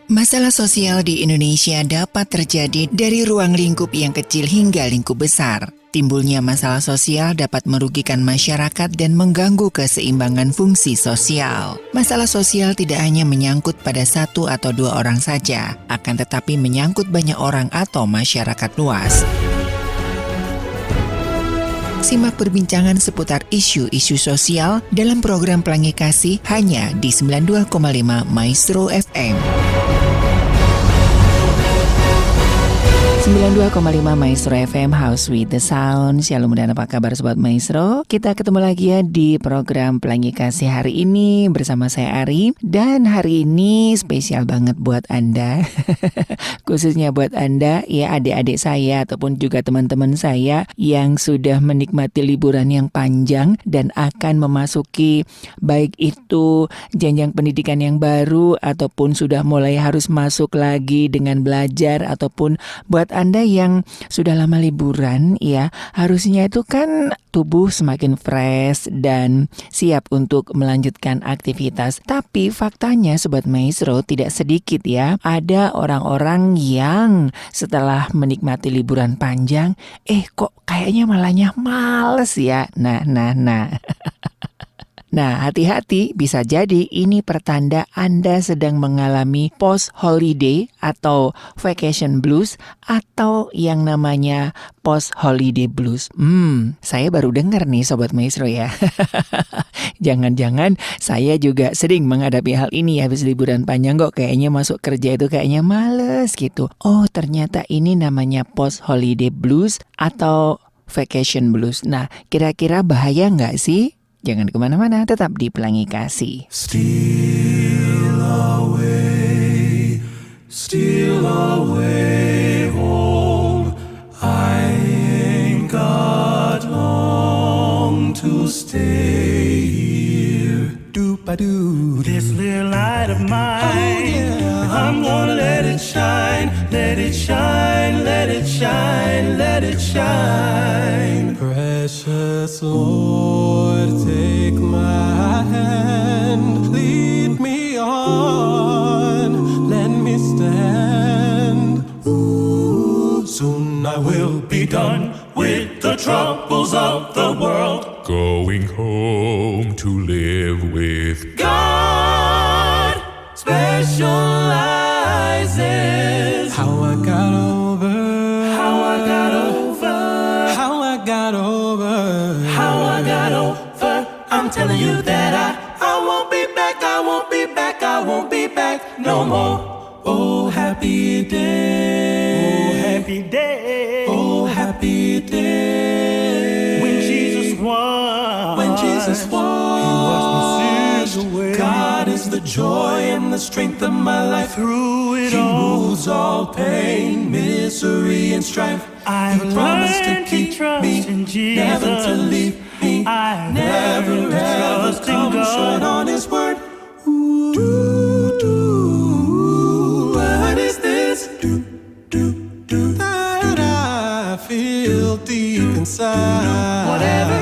Masalah sosial di Indonesia dapat terjadi dari ruang lingkup yang kecil hingga lingkup besar. Timbulnya masalah sosial dapat merugikan masyarakat dan mengganggu keseimbangan fungsi sosial. Masalah sosial tidak hanya menyangkut pada satu atau dua orang saja, akan tetapi menyangkut banyak orang atau masyarakat luas. Simak perbincangan seputar isu-isu sosial dalam program Pelangi Kasih hanya di 92,5 Maestro FM. 92,5 Maestro FM, House with the Sound. Shalom dan apa kabar Sobat Maestro? Kita ketemu lagi ya di program Pelangi Kasih hari ini bersama saya Ari. Dan hari ini spesial banget buat Anda. Khususnya buat Anda ya, adik-adik saya ataupun juga teman-teman saya yang sudah menikmati liburan yang panjang dan akan memasuki baik itu jenjang pendidikan yang baru ataupun sudah mulai harus masuk lagi dengan belajar, ataupun buat Anda yang sudah lama liburan ya, harusnya itu kan tubuh semakin fresh dan siap untuk melanjutkan aktivitas. Tapi faktanya Sobat Maestro, tidak sedikit ya, ada orang-orang yang setelah menikmati liburan panjang, kok kayaknya malahnya males ya. Nah. Nah, hati-hati, bisa jadi ini pertanda Anda sedang mengalami post-holiday atau vacation blues atau yang namanya post-holiday blues. Saya baru dengar nih Sobat Maestro ya. Jangan-jangan saya juga sering menghadapi hal ini habis liburan panjang kok kayaknya masuk kerja itu kayaknya males gitu. Oh, ternyata ini namanya post-holiday blues atau vacation blues. Nah, kira-kira bahaya nggak sih? Jangan kemana-mana, tetap di Pelangi Kasih. Steal away home. I ain't got long to stay here. Doop-a-doo. This little light of mine, I'm gonna let it shine, let it shine, let it shine, let it shine. Precious Lord, take my hand, lead me on, let me stand. Ooh, soon I will be done with the troubles of the world, going home to live with God. Specializes how I got over, how I got over, how I got over, how I got over. I'm telling you that I won't be back, I won't be back, I won't be back no more. Oh happy day, oh happy day, oh happy day. When Jesus won, when Jesus won, He washed my sins away. God is the joy and the strength of my life. Through it all, He moves all pain, misery, and strife. I've promised to keep me, never to leave me. I never ever come short on His word. What is this? That I feel deep inside. Whatever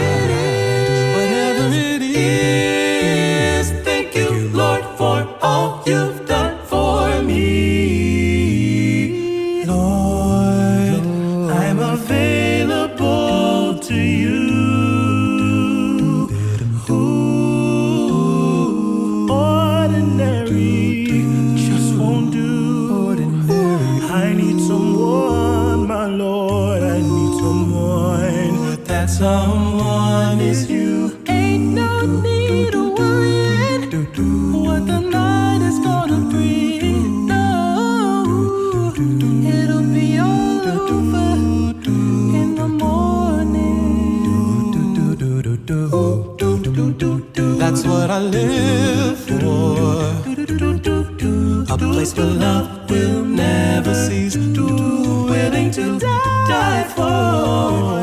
it is, thank you, Lord, for all you've done for me. Lord, I'm available to you. Ordinary just won't do. I need someone, my Lord, I need someone. That someone is you. Ain't no need of worrying what the night is gonna bring. No, it'll be all over in the morning. That's what I live for. A place where love will never cease. Willing to die for.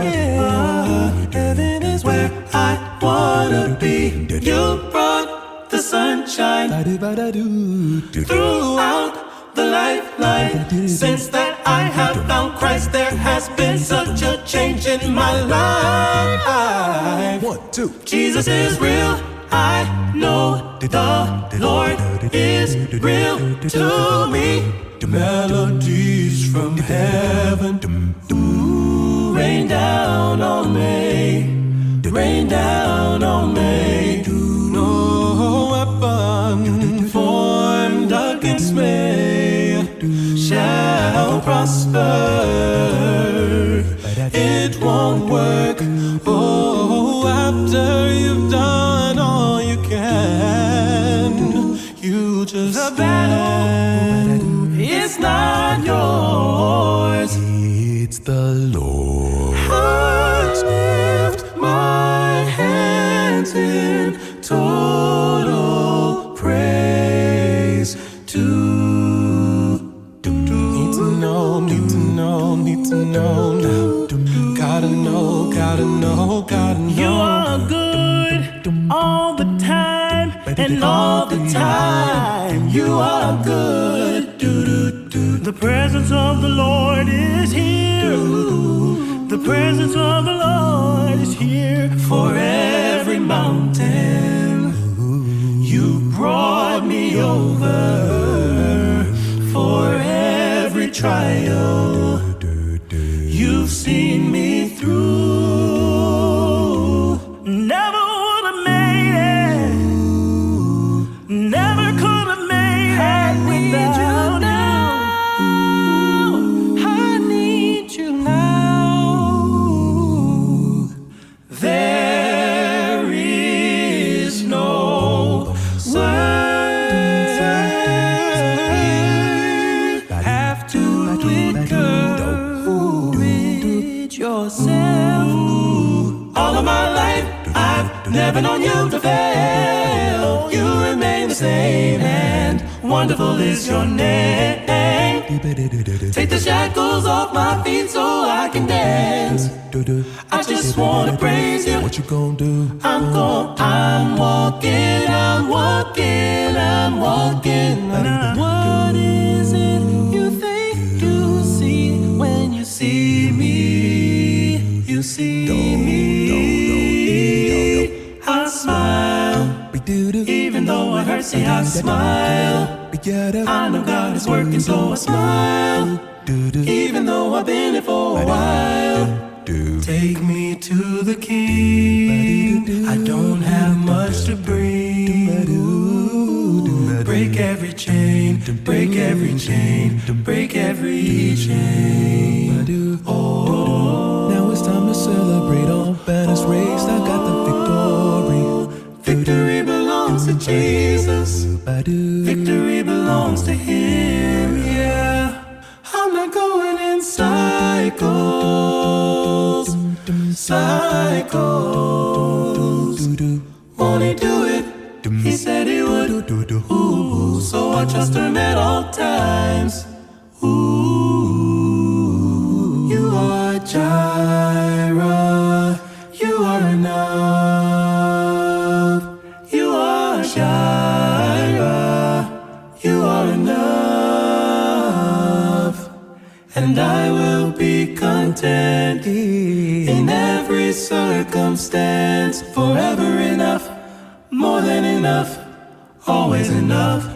Heaven is where I wanna be. You brought the sunshine throughout the lifeline. Since that I have found Christ, there has been such a change in my life. 1, 2. Jesus is real. I know the Lord is real to me. The melodies from heaven rain down on me, rain down on me. No weapon formed against me shall prosper. It won't work. Oh, after you've done all you can, you just the battle is not yours. It's the Lord. I lift my hands in total praise to. Need to know now. Gotta know. You are good all the time, and all the time you are good. The presence of the Lord is here. The presence of the Lord is here. For every mountain you brought me over. For every trial you've seen me through. Never would have made it. Never could have made it without you. I need you now. There is no word. Have to encourage yourself. All of my life, I've never known you to fail. You remain the same, and wonderful is your name. Take the shackles off my feet so I can dance. I just wanna praise you. What you gonna do? I'm walking. What is it you think you see when you see me? You see me. I smile, even though it hurts. See, I smile. I know God is working, so I smile, even though I've been here for a while. Take me to the King. I don't have much to bring. Break every chain, break every chain, break every chain. Oh, now it's time to celebrate. All banners raised. I got the victory. Victory belongs to Jesus. Victory belongs to Him. Yeah, I'm not going in cycles. Won't He do it? He said He would. Ooh, so I trust Him at all times. Ooh, you are Jireh. You are enough. You are Jireh. You are enough. And I will be content in every circumstance. Forever enough, more than enough, always enough.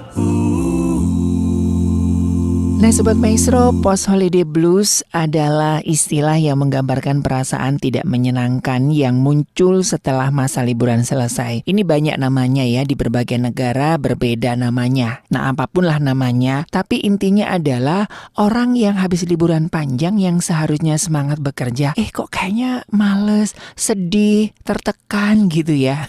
Nah Sobat Maestro, Post Holiday Blues adalah istilah yang menggambarkan perasaan tidak menyenangkan yang muncul setelah masa liburan selesai. Ini banyak namanya ya, di berbagai negara berbeda namanya. Nah apapun lah namanya, tapi intinya adalah orang yang habis liburan panjang yang seharusnya semangat bekerja, kok kayaknya males, sedih, tertekan gitu ya.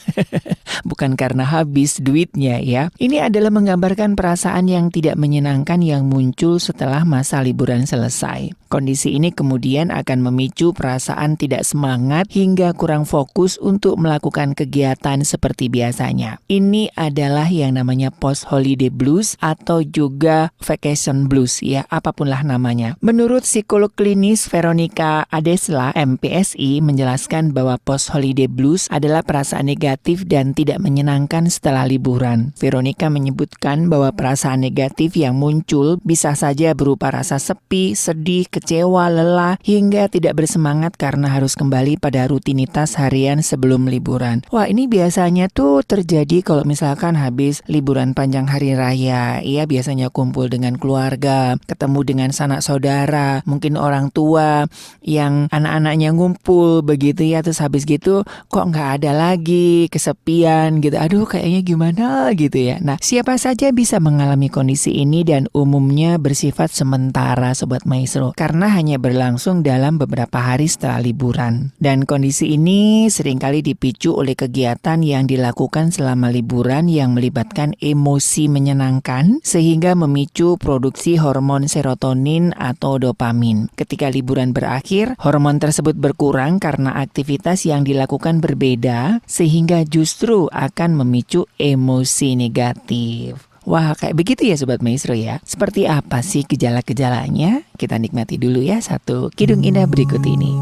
Bukan karena habis duitnya ya. Ini adalah menggambarkan perasaan yang tidak menyenangkan yang muncul setelah masa liburan selesai. Kondisi ini kemudian akan memicu perasaan tidak semangat hingga kurang fokus untuk melakukan kegiatan seperti biasanya. Ini adalah yang namanya post holiday blues atau juga vacation blues ya, apapunlah namanya. Menurut psikolog klinis Veronica Adesla, MPSI, menjelaskan bahwa post holiday blues adalah perasaan negatif dan tidak tidak menyenangkan setelah liburan. Veronica menyebutkan bahwa perasaan negatif yang muncul bisa saja berupa rasa sepi, sedih, kecewa, lelah, hingga tidak bersemangat karena harus kembali pada rutinitas harian sebelum liburan. Wah, ini biasanya tuh terjadi kalau misalkan habis liburan panjang hari raya. Ia biasanya kumpul dengan keluarga, ketemu dengan sanak saudara, mungkin orang tua yang anak-anaknya ngumpul begitu ya, terus habis gitu kok nggak ada lagi, kesepian gitu, aduh kayaknya gimana gitu ya. Nah, siapa saja bisa mengalami kondisi ini dan umumnya bersifat sementara Sobat Maestro, karena hanya berlangsung dalam beberapa hari setelah liburan. Dan kondisi ini seringkali dipicu oleh kegiatan yang dilakukan selama liburan yang melibatkan emosi menyenangkan sehingga memicu produksi hormon serotonin atau dopamin. Ketika liburan berakhir, hormon tersebut berkurang karena aktivitas yang dilakukan berbeda sehingga justru akan memicu emosi negatif. Wah, kayak begitu ya Sobat Maestro ya. Seperti apa sih gejala-gejalanya? Kita nikmati dulu ya satu kidung indah berikut ini.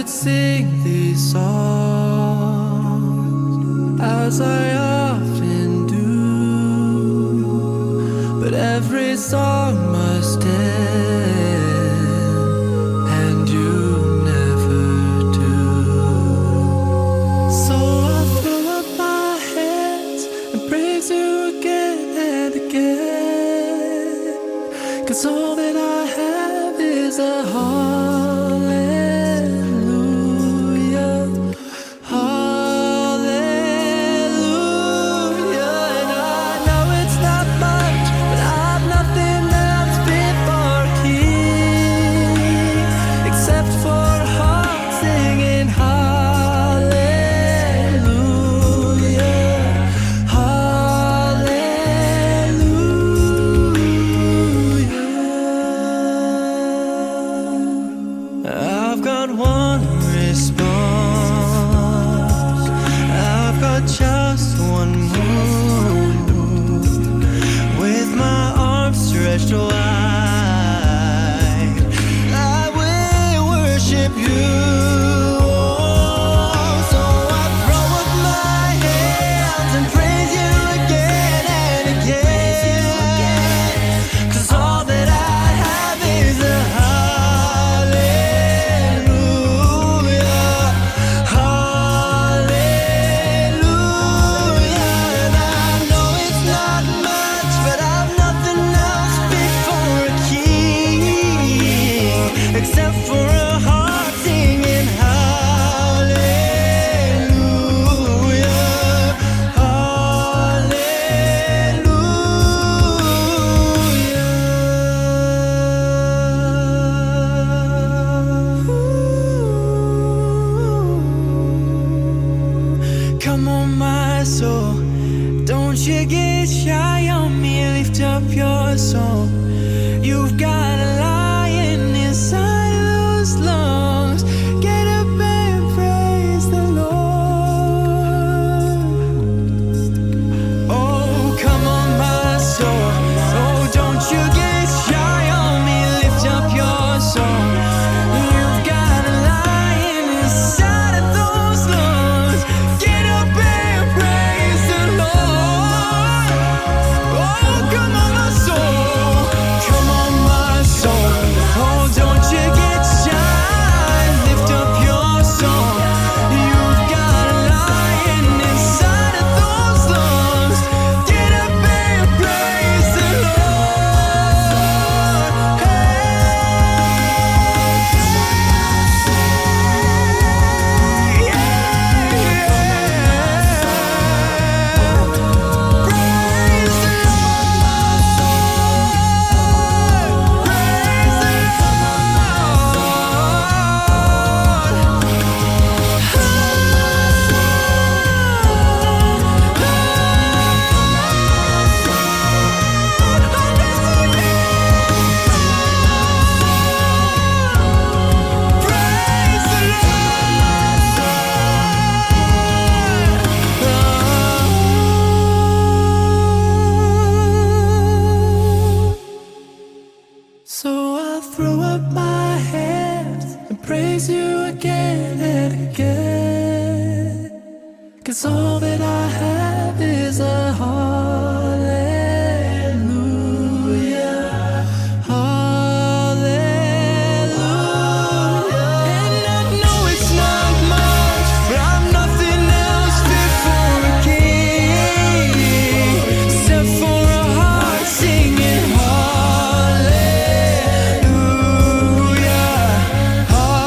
Sing these songs as I often do, but every song must end, and you never do. So I throw up my hands and praise you again and again, 'cause all that I have is a heart. praise you again and again. 'Cause all that I have is a hallelujah, hallelujah. And I know it's not much, but I'm nothing else fit for a king, except for a heart singing hallelujah, hallelujah,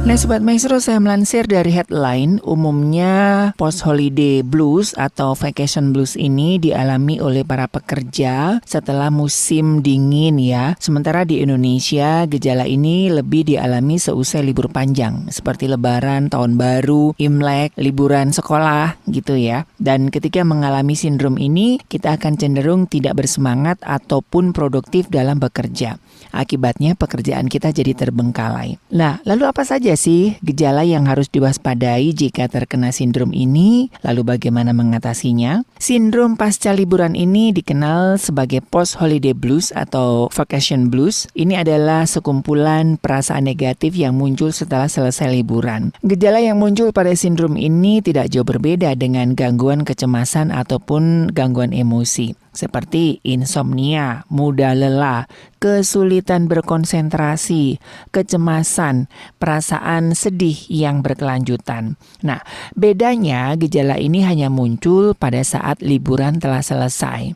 Nah Sobat Maestro, saya melansir dari headline, umumnya post-holiday blues atau vacation blues ini dialami oleh para pekerja setelah musim dingin ya. Sementara di Indonesia, gejala ini lebih dialami seusai libur panjang, seperti Lebaran, Tahun Baru, Imlek, liburan sekolah gitu ya. Dan ketika mengalami sindrom ini, kita akan cenderung tidak bersemangat ataupun produktif dalam bekerja. Akibatnya pekerjaan kita jadi terbengkalai. Nah, lalu apa saja sih gejala yang harus diwaspadai jika terkena sindrom ini? Lalu bagaimana mengatasinya? Sindrom pasca liburan ini dikenal sebagai post-holiday blues atau vacation blues. Ini adalah sekumpulan perasaan negatif yang muncul setelah selesai liburan. Gejala yang muncul pada sindrom ini tidak jauh berbeda dengan gangguan kecemasan ataupun gangguan emosi. Seperti insomnia, mudah lelah, kesulitan berkonsentrasi, kecemasan, perasaan sedih yang berkelanjutan. Nah, bedanya gejala ini hanya muncul pada saat liburan telah selesai.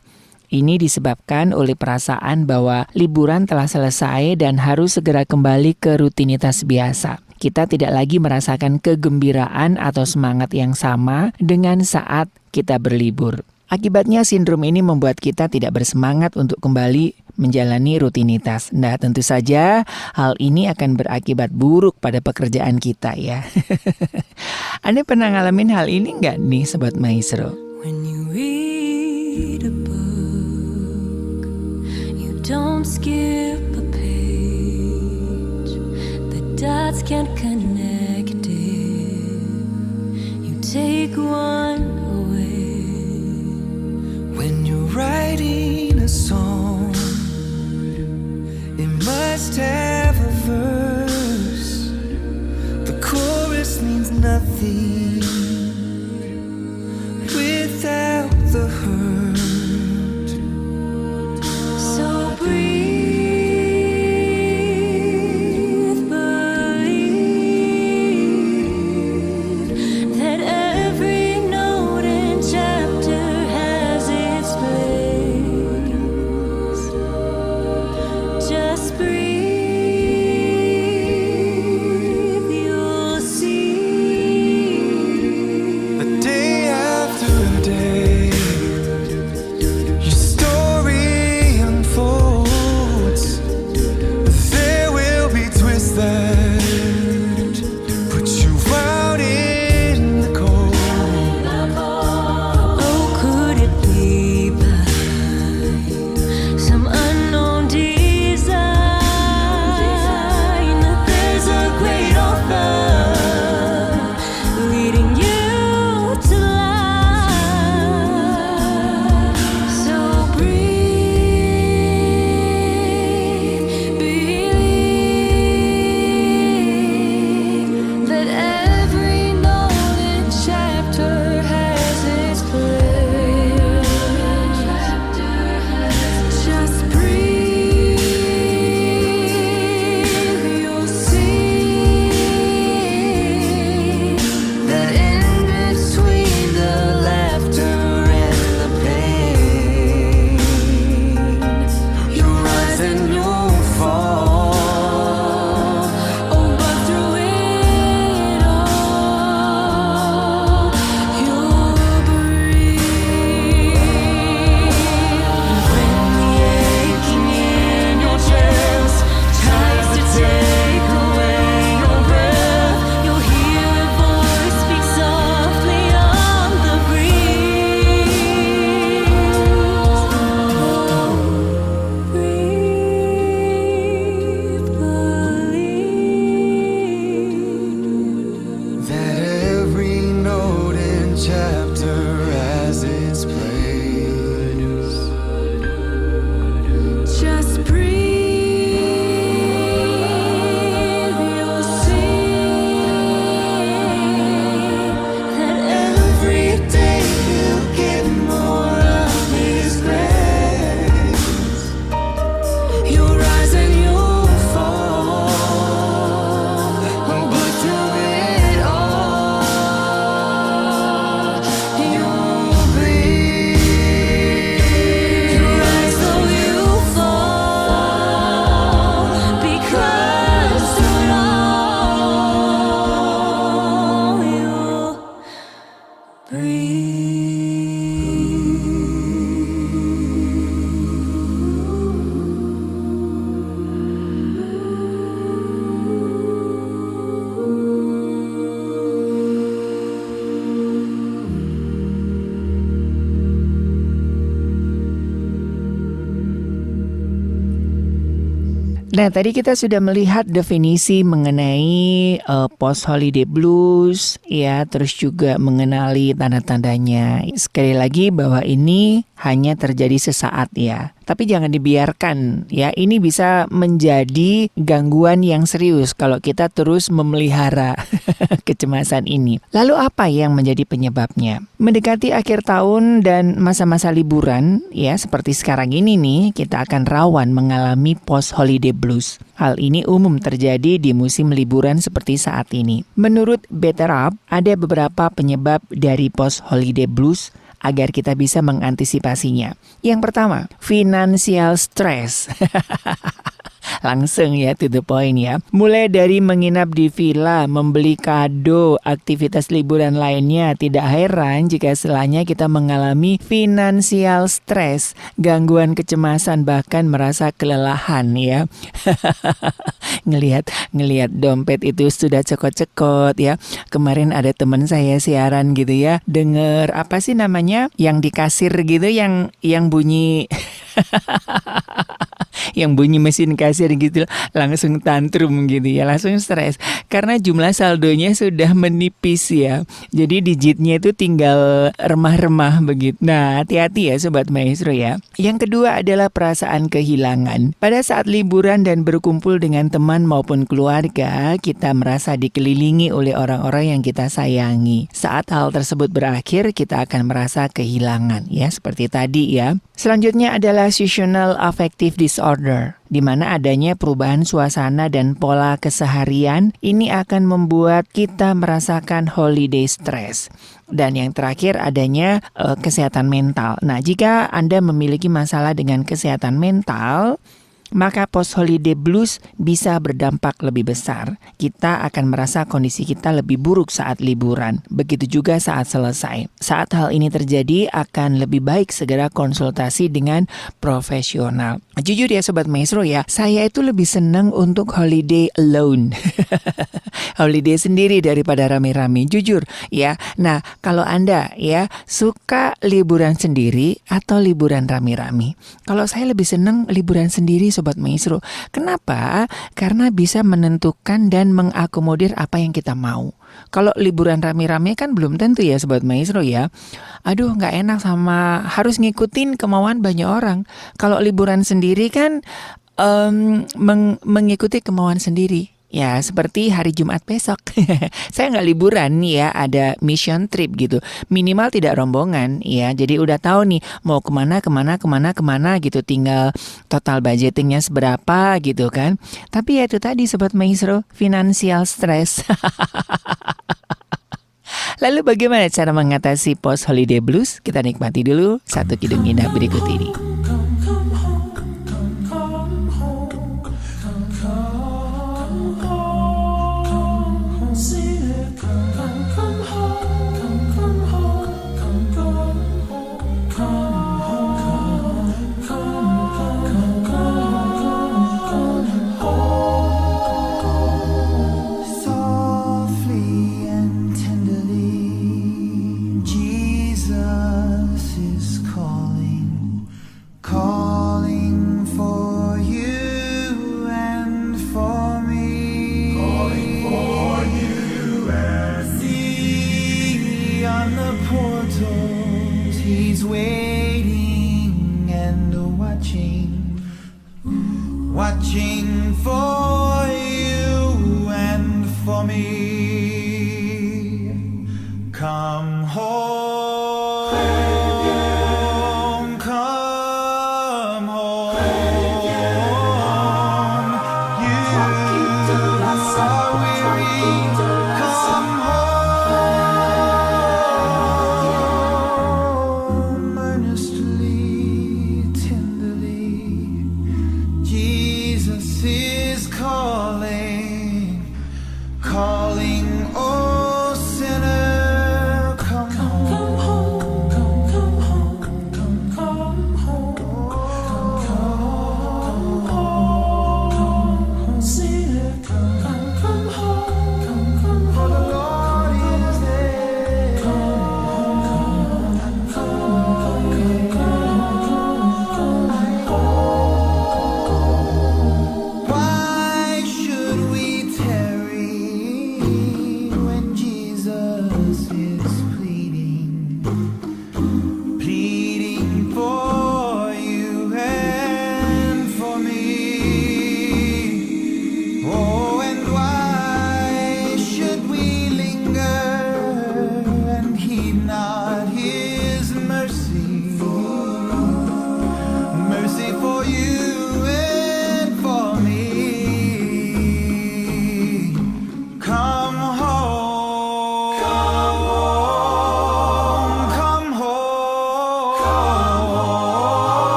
Ini disebabkan oleh perasaan bahwa liburan telah selesai dan harus segera kembali ke rutinitas biasa. Kita tidak lagi merasakan kegembiraan atau semangat yang sama dengan saat kita berlibur. Akibatnya sindrom ini membuat kita tidak bersemangat untuk kembali menjalani rutinitas. Nah, tentu saja hal ini akan berakibat buruk pada pekerjaan kita ya. Anda pernah ngalamin hal ini nggak nih Sobat Maestro? When you read a book, you don't skip a page. The dots can't connect it. You take one away. When you're writing a song, it must have a verse. The chorus means nothing without the hurt. So breathe, believe that every note and chapter has its place. Just breathe, you'll see. Nah, tadi kita sudah melihat definisi mengenai post-holiday blues, ya, terus juga mengenali tanda-tandanya. Sekali lagi bahwa ini hanya terjadi sesaat ya. Tapi jangan dibiarkan ya, ini bisa menjadi gangguan yang serius kalau kita terus memelihara kecemasan ini. Lalu apa yang menjadi penyebabnya? Mendekati akhir tahun dan masa-masa liburan ya, seperti sekarang ini nih, kita akan rawan mengalami post-holiday blues. Hal ini umum terjadi di musim liburan seperti saat ini. Menurut BetterUp, ada beberapa penyebab dari post-holiday blues agar kita bisa mengantisipasinya. Yang pertama, financial stress. Langsung ya, to the point ya. Mulai dari menginap di villa, membeli kado, aktivitas liburan lainnya, tidak heran jika setelahnya kita mengalami financial stress, gangguan kecemasan, bahkan merasa kelelahan ya. Ngelihat dompet itu sudah cekot-cekot ya. Kemarin ada teman saya siaran gitu ya, denger apa sih namanya yang di kasir gitu, yang bunyi yang bunyi mesin kasir gitu, langsung tantrum gitu ya, langsung stres karena jumlah saldonya sudah menipis ya. Jadi digitnya itu tinggal remah-remah begitu. Nah, hati-hati ya Sobat Maestro ya. Yang kedua adalah perasaan kehilangan. Pada saat liburan dan berkumpul dengan teman maupun keluarga, kita merasa dikelilingi oleh orang-orang yang kita sayangi. Saat hal tersebut berakhir, kita akan merasa kehilangan ya, seperti tadi ya. Selanjutnya adalah seasonal affective disorder, di mana adanya perubahan suasana dan pola keseharian. Ini akan membuat kita merasakan holiday stress. Dan yang terakhir adanya kesehatan mental. Nah, jika Anda memiliki masalah dengan kesehatan mental, maka post-holiday blues bisa berdampak lebih besar. Kita akan merasa kondisi kita lebih buruk saat liburan. Begitu juga saat selesai. Saat hal ini terjadi, akan lebih baik segera konsultasi dengan profesional. Jujur ya Sobat Maestro ya, saya itu lebih senang untuk holiday alone. Holiday sendiri daripada rame-rame, jujur ya. Nah, kalau Anda ya suka liburan sendiri atau liburan rame-rame? Kalau saya lebih senang liburan sendiri Sobat Maestro. Kenapa? Karena bisa menentukan dan mengakomodir apa yang kita mau. Kalau liburan rame-rame kan belum tentu ya Sobat Maestro ya. Aduh, gak enak sama harus ngikutin kemauan banyak orang. Kalau liburan sendiri kan mengikuti kemauan sendiri. Ya, seperti hari Jumat besok. Saya nggak liburan nih ya, ada mission trip gitu. Minimal tidak rombongan ya. Jadi udah tahu nih mau kemana gitu. Tinggal total budgetingnya seberapa gitu kan. Tapi ya itu tadi Sobat Maestro, financial stress. Lalu bagaimana cara mengatasi post holiday blues? Kita nikmati dulu satu kidung indah berikut ini. Watching for you and for me. Come home, come home. You are weary. Come home, earnestly, tenderly. Jesus is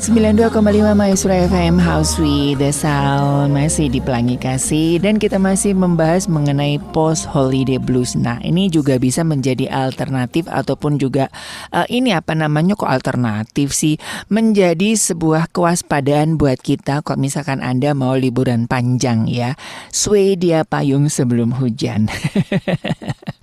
92,5 Maestro FM House with the Sound, masih di Pelangi Kasih, dan kita masih membahas mengenai post holiday blues. Nah, ini juga bisa menjadi alternatif ataupun juga ini apa namanya, kok alternatif sih, menjadi sebuah kewaspadaan buat kita kalau misalkan Anda mau liburan panjang ya. Swedia payung sebelum hujan.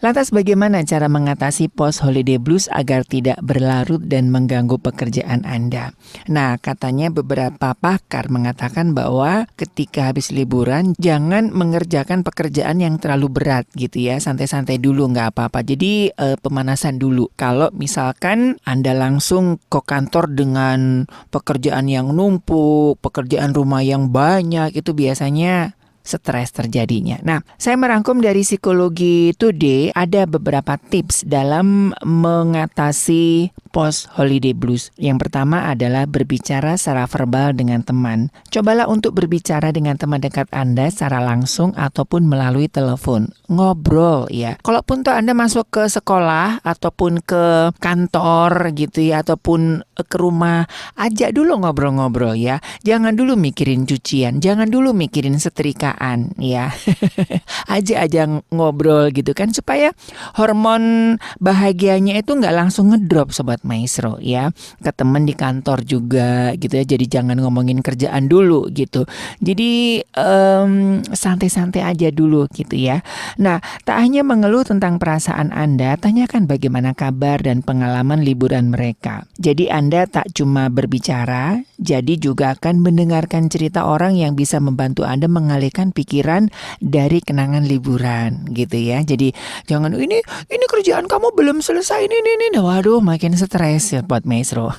Lantas bagaimana cara mengatasi post holiday blues agar tidak berlarut dan mengganggu pekerjaan Anda? Nah, katanya beberapa pakar mengatakan bahwa ketika habis liburan jangan mengerjakan pekerjaan yang terlalu berat gitu ya. Santai-santai dulu, nggak apa-apa. Jadi pemanasan dulu. Kalau misalkan Anda langsung ke kantor dengan pekerjaan yang numpuk, pekerjaan rumah yang banyak, itu biasanya stres terjadinya. Nah, saya merangkum dari Psikologi Today ada beberapa tips dalam mengatasi post holiday blues. Yang pertama adalah berbicara secara verbal dengan teman. Cobalah untuk berbicara dengan teman dekat Anda secara langsung ataupun melalui telepon. Ngobrol ya. Kalaupun tuh Anda masuk ke sekolah ataupun ke kantor gitu ya, ataupun ke rumah, ajak dulu ngobrol-ngobrol ya. Jangan dulu mikirin cucian, jangan dulu mikirin setrikaan ya. Aja ngobrol gitu kan, supaya hormon bahagianya itu nggak langsung ngedrop Sobat Maestro ya. Ke teman di kantor juga gitu ya. Jadi jangan ngomongin kerjaan dulu gitu. Jadi santai-santai aja dulu gitu ya. Nah, tak hanya mengeluh tentang perasaan Anda, tanyakan bagaimana kabar dan pengalaman liburan mereka. Jadi Anda tak cuma berbicara, jadi juga akan mendengarkan cerita orang yang bisa membantu Anda mengalihkan pikiran dari kenangan liburan gitu ya. Jadi jangan ini kerjaan kamu belum selesai ini. Waduh, makin stres ya buat Maestro.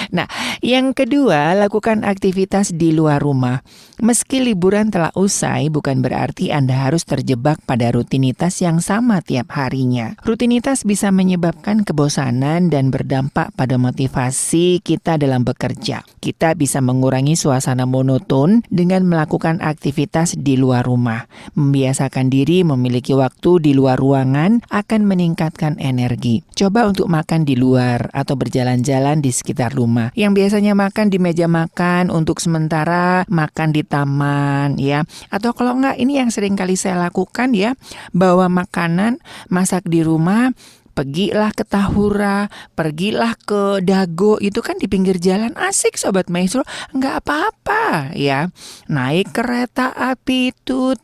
Nah, yang kedua, lakukan aktivitas di luar rumah. Meski liburan telah usai, bukan berarti Anda harus terjebak pada rutinitas yang sama tiap harinya. Rutinitas bisa menyebabkan kebosanan dan berdampak pada motivasi kita dalam bekerja bekerja. Kita bisa mengurangi suasana monoton dengan melakukan aktivitas di luar rumah. Membiasakan diri memiliki waktu di luar ruangan akan meningkatkan energi. Coba untuk makan di luar atau berjalan-jalan di sekitar rumah. Yang biasanya makan di meja makan, untuk sementara makan di taman ya. Atau kalau enggak, ini yang sering kali saya lakukan ya, bawa makanan, masak di rumah, pergilah ke Tahura, pergilah ke Dago, itu kan di pinggir jalan, asik Sobat Maestro, nggak apa-apa ya. Naik kereta api tut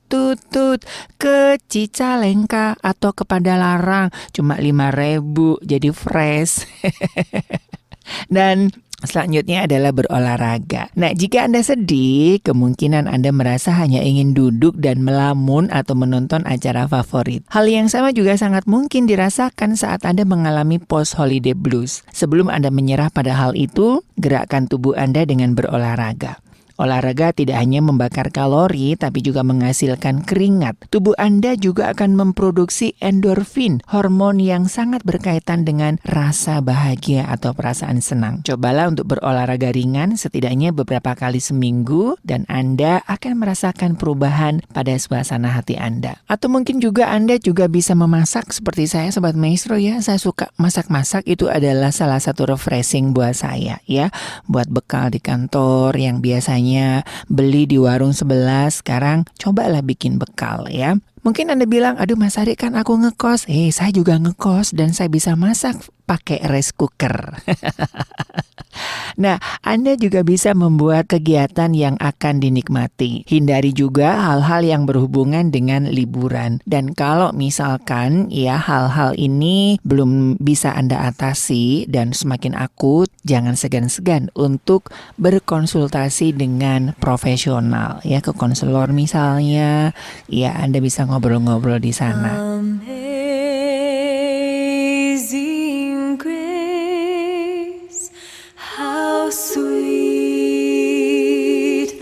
ke Cicalengka atau ke Padalarang, cuma 5.000 jadi fresh. Dan selanjutnya adalah berolahraga. Nah, jika Anda sedih, kemungkinan Anda merasa hanya ingin duduk dan melamun atau menonton acara favorit. Hal yang sama juga sangat mungkin dirasakan saat Anda mengalami post-holiday blues. Sebelum Anda menyerah pada hal itu, gerakkan tubuh Anda dengan berolahraga. Olahraga tidak hanya membakar kalori, tapi juga menghasilkan keringat. Tubuh Anda juga akan memproduksi endorfin, hormon yang sangat berkaitan dengan rasa bahagia atau perasaan senang. Cobalah untuk berolahraga ringan setidaknya beberapa kali seminggu, dan Anda akan merasakan perubahan pada suasana hati Anda. Atau mungkin juga Anda juga bisa memasak seperti saya, Sobat Maestro ya. Saya suka masak-masak, itu adalah salah satu refreshing buat saya ya. Buat bekal di kantor yang biasanya beli di warung sebelah, sekarang cobalah bikin bekal ya. Mungkin Anda bilang, aduh Mas Ari kan aku ngekos. Saya juga ngekos dan saya bisa masak pakai rice cooker. Nah, Anda juga bisa membuat kegiatan yang akan dinikmati. Hindari juga hal-hal yang berhubungan dengan liburan. Dan kalau misalkan ya hal-hal ini belum bisa Anda atasi dan semakin akut, jangan segan-segan untuk berkonsultasi dengan profesional ya, ke konselor misalnya. Ya, Anda bisa ngobrol-ngobrol di sana. Amazing grace, how sweet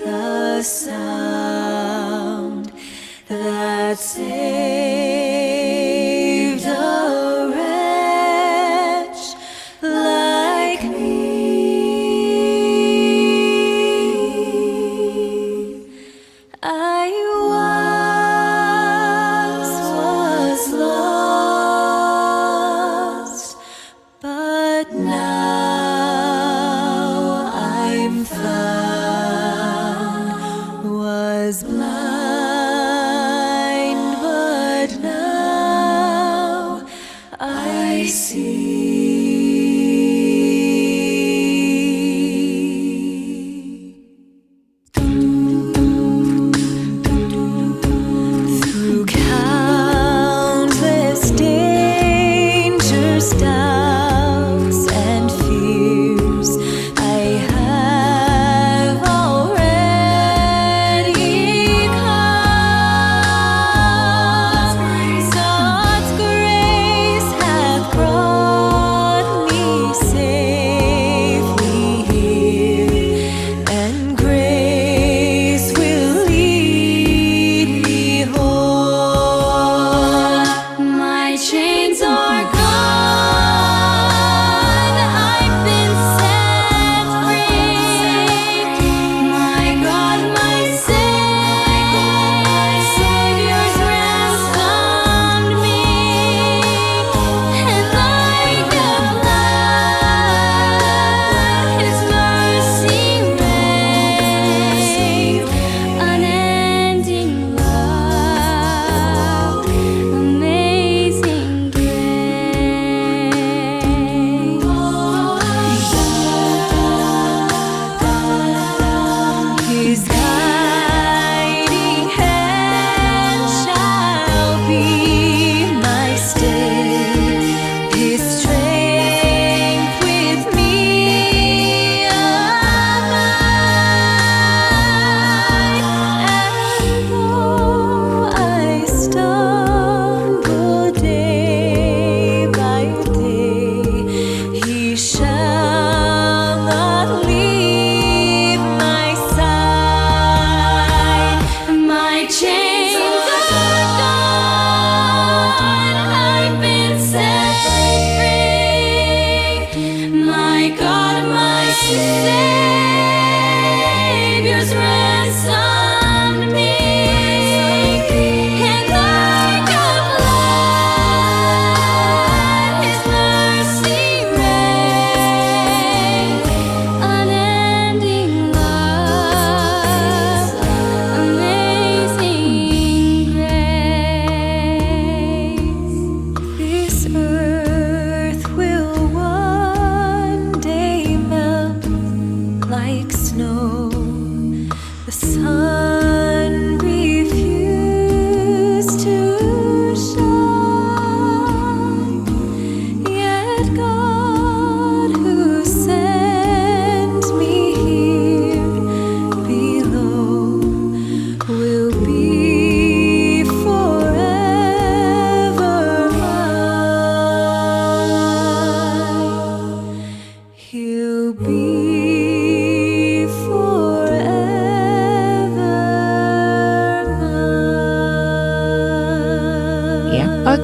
the sound that saved a wretch like me. I was lost, but now I'm found. Was blind, but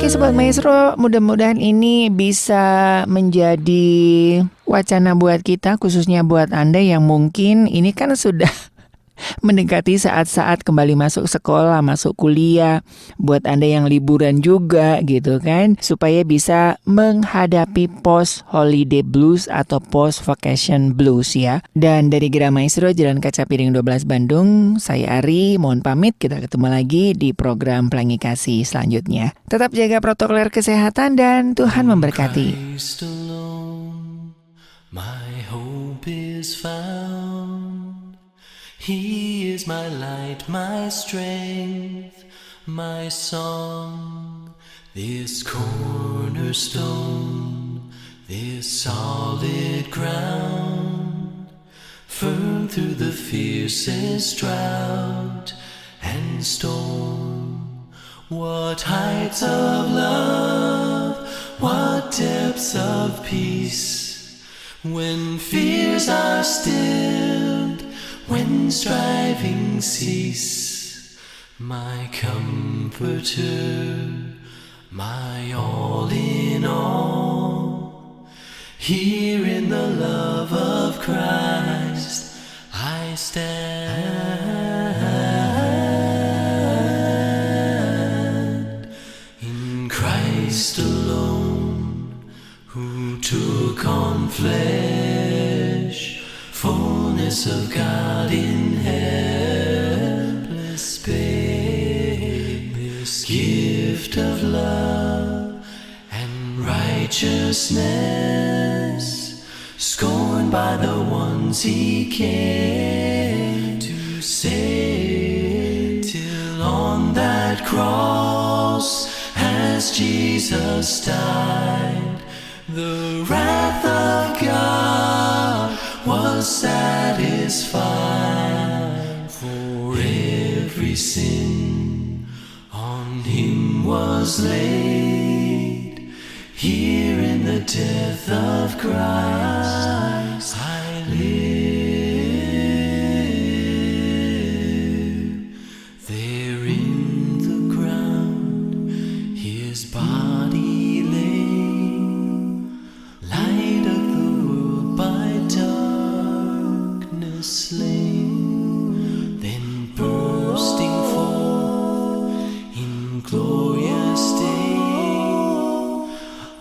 Oke Sobat Maestro, mudah-mudahan ini bisa menjadi wacana buat kita, khususnya buat Anda yang mungkin ini kan sudah mendekati saat-saat kembali masuk sekolah, masuk kuliah, buat Anda yang liburan juga gitu kan, supaya bisa menghadapi post-holiday blues atau post-vacation blues ya. Dan dari Gera Maestro, Jalan Kaca Piring 12 Bandung, saya Ari, mohon pamit, kita ketemu lagi di program Pelangi Kasih selanjutnya. Tetap jaga protokol kesehatan dan Tuhan memberkati. Christ alone, my hope is found. He is my light, my strength, my song. This cornerstone, this solid ground, firm through the fiercest drought and storm. What heights of love, what depths of peace, when fears are stilled, when striving cease. My comforter, my all in all, here in the love of Christ I stand. In Christ alone, who took on flesh, fullness of God in helpless babe, this gift of love and righteousness, scorned by the ones he came to save, till on that cross, as Jesus died, the wrath of God was satisfied. For every sin on him was laid. Here in the death of Christ I live. There in the ground his body lay, light of the world by darkness slain, then bursting forth in glorious day,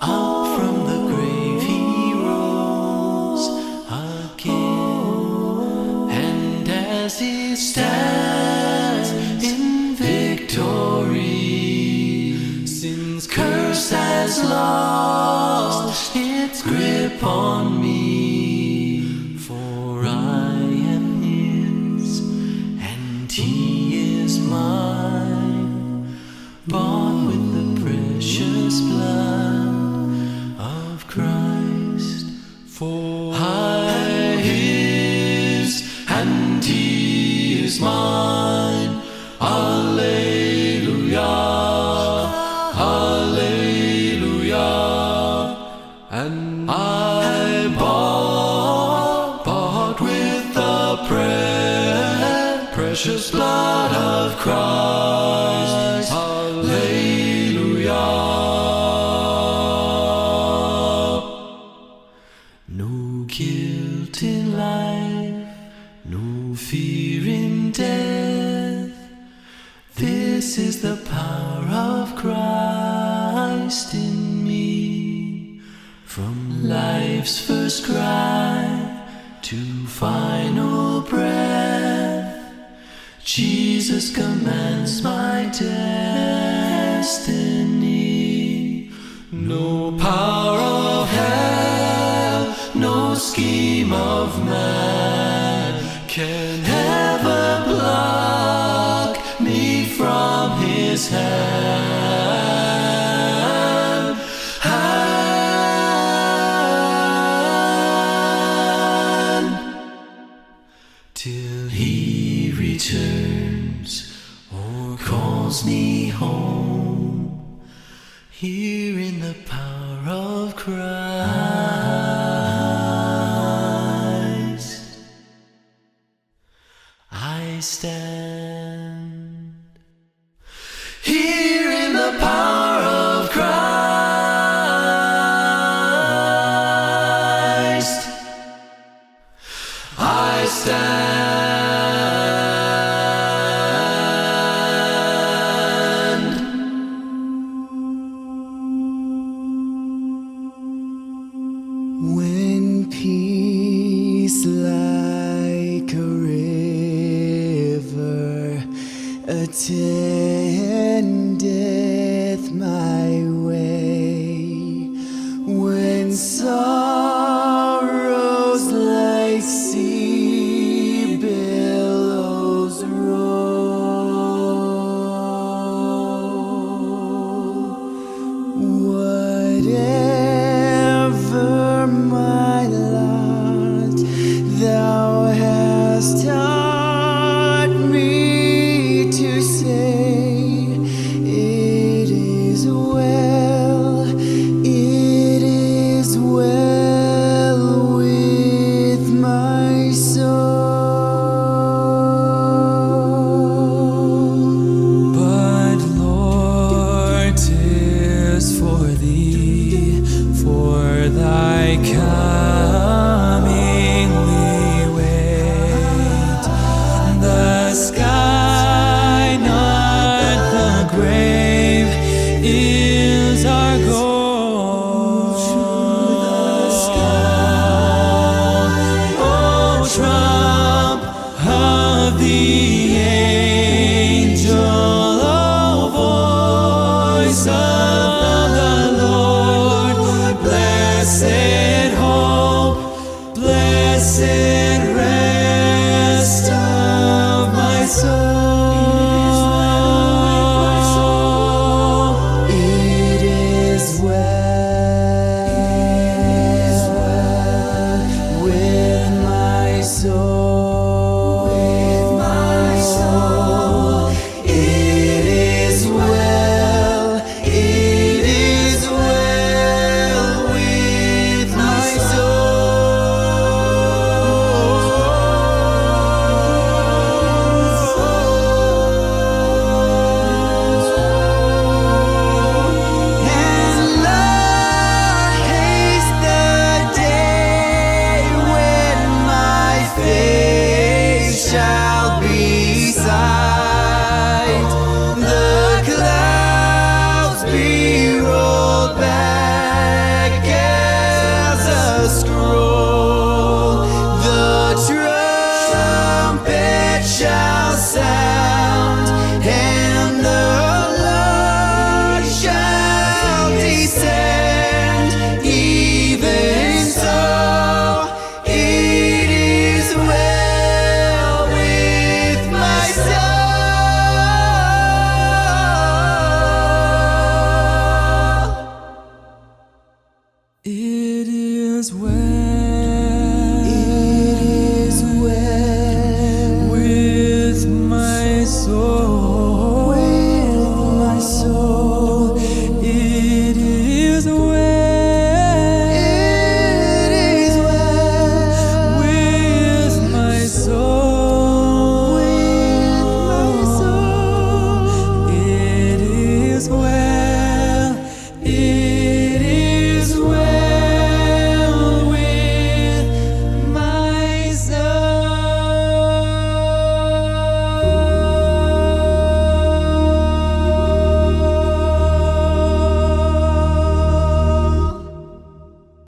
up from the grave he rose again. And as he stands in victory, sin's curse has lost its grip on me. For I am his and he is mine, bought with the precious blood of Christ. For I his and he is mine. Alleluia, Alleluia. And I bought with the precious blood of Christ. Alleluia. No guilt in life, no fear in death. This is the power of Christ in me. From life's first cry to final breath, Jesus commands my destiny. No power of hell, no scheme of man can ever pluck me from his hand. Till he returns or calls me home, here in the power of Christ I stand. Here in the power of Christ endeth my